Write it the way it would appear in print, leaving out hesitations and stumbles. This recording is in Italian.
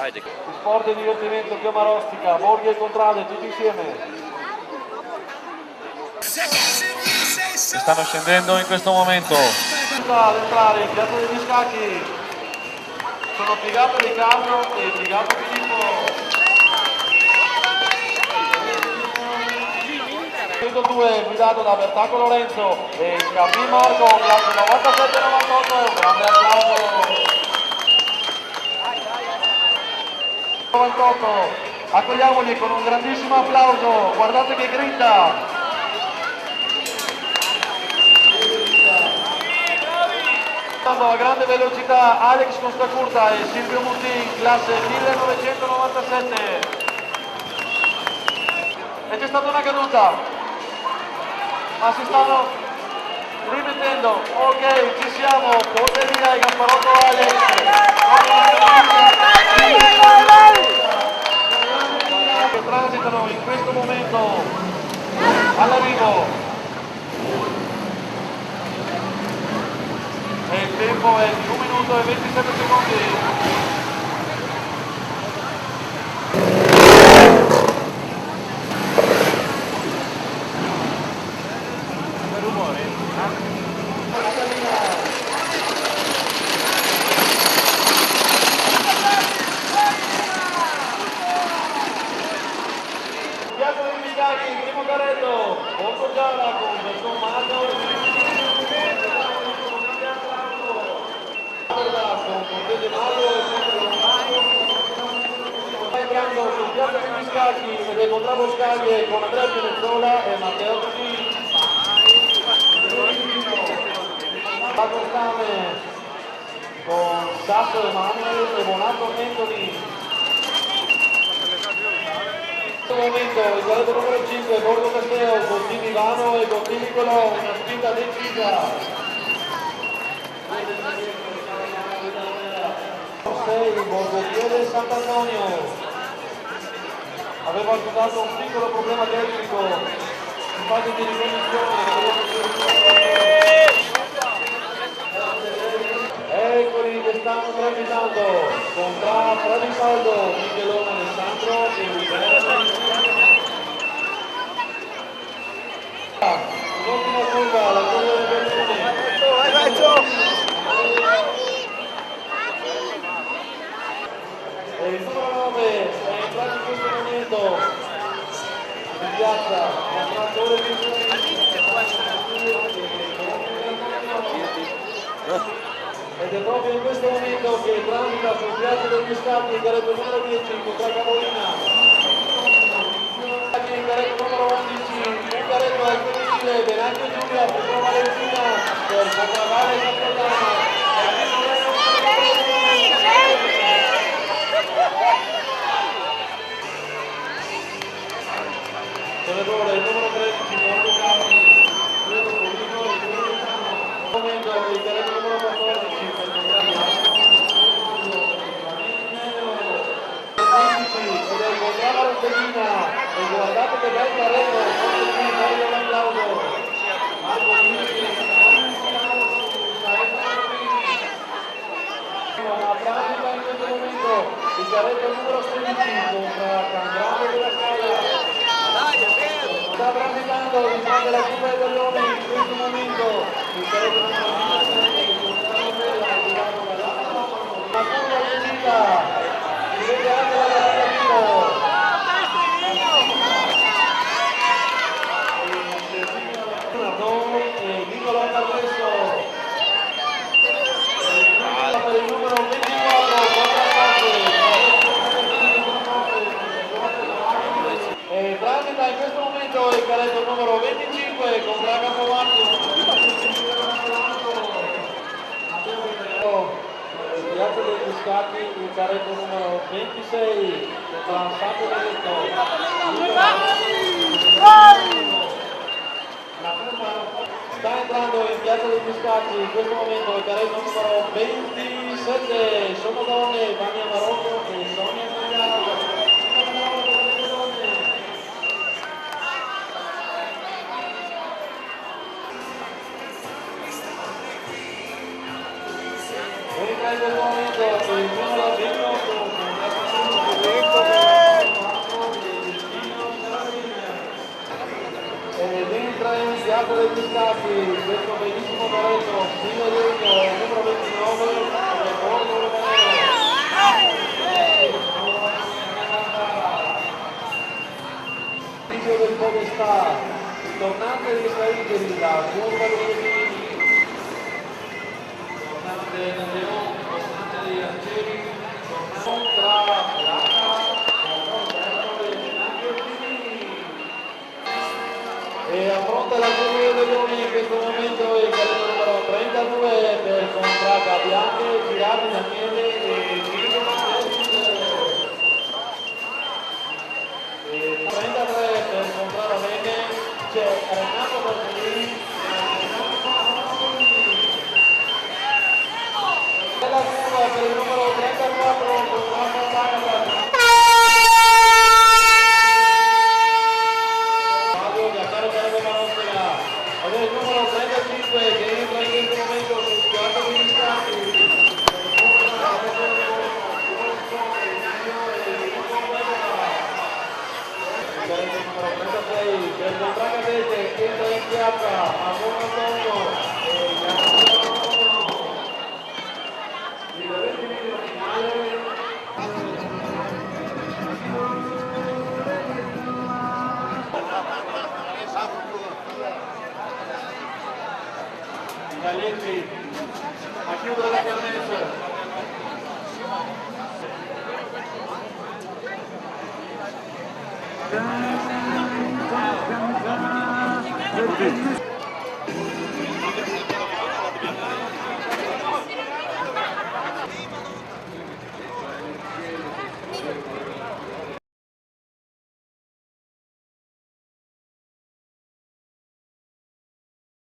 Sport e divertimento, Chioma Rostica, Borghi e Contrade, tutti insieme. Stanno scendendo in questo momento. Ad entrare in piazza degli Scacchi sono Piegato Riccardo e Piegato Filippo. 102 guidato da Bertacco Lorenzo e Scappi Marco, classe 97-98, grande applauso. 98, accogliamoli con un grandissimo applauso, guardate che grinta. A grande velocità Alex Costacurta e Silvio Mutin, classe 1997. E c'è stata una caduta, ma si stanno rimettendo. Ok, ci siamo, Porteria e Gasparotto Alex. Che transitano in questo momento all'arrivo. E il tempo è di 1 minuto e 27 secondi. Piazza degli Scacchi, primo carretto, Borgo Giara con Berton Mato. Con Cortese Mario e Pietro Romano. Sta entrando su Piazza degli Scacchi ed è Contravo Scaglie con Andrea Pinezzola e Matteo Tosini. Pato Stame con Sasso Emanuele e Bonato Anthony. In questo momento il carretto numero 5 Borgo Casteo, Gottini Ivano e Gottini Colò, una spinta decisa. 6 Borghiere Sant'Antonio aveva accusato un piccolo problema tecnico in fase di ricognizione. Eccoli che stanno transitando con Fradisaldo, Michelone Alessandro e Roberto. L'ultima curva, la curva del Bertone. E il numero 9 è entrato in questo momento in piazza, l'ambulatore di ed è proprio in questo momento che transita sul piazza degli Scacchi il carretto numero 10 contra Capolina, il carretto numero 11, un carretto al femminile, Venancio Giulia, Petro Valentina per Contravale e Castellana. Senatore, il numero 13, Borgo Carli, Pietro Polino, il momento il carretto numero 14 per Contravale ed è il Contravale Rossellina e guardate che bel carretto, voglio un applauso. Marco una pratica in questo momento il carretto numero 16 contra Cangrave della Scala. Sta transitando di fronte alla curva dei Belloni in questo momento il carretto numero 17 contra Novella guidato da la curva uscita, si vede anche la rapidativo. Nardone e Nicolò Carlesso. Per il numero 24 e transita in questo momento il carretto numero 25 con Braga Cavallo. Piazza degli Scacchi il carretto numero 26 con Santo sta entrando in piazza degli Scacchi in questo momento il carretto numero 27, sono donne, Vania Marocco e Sonia Cagliaro. Entra in questo momento il numero 28 mentre iniziato degli scatti questo bellissimo pareggio fino legno numero 29 del Borgo Romaneo. Video del Podestà, il tornante di Caligari, la curva dei Pedini, tornante del Leone, tornante degli Arcieri, tornante tra e affronta la curva dei Leoni in questo momento il carretto numero 32 per Contraca Bianche, Girardi Daniele e Guido e 33 per Contrara Bene c'è Renato Bertolini e la curva per il numero 34 Contrara Sagata. Il numero 35 che entra in questo momento sul quarto degli scatti il numero 36 per Contraca Cadete entra in piazza a buon Antonio e il 20 minuti finale Galetti a chiudere la kermesse.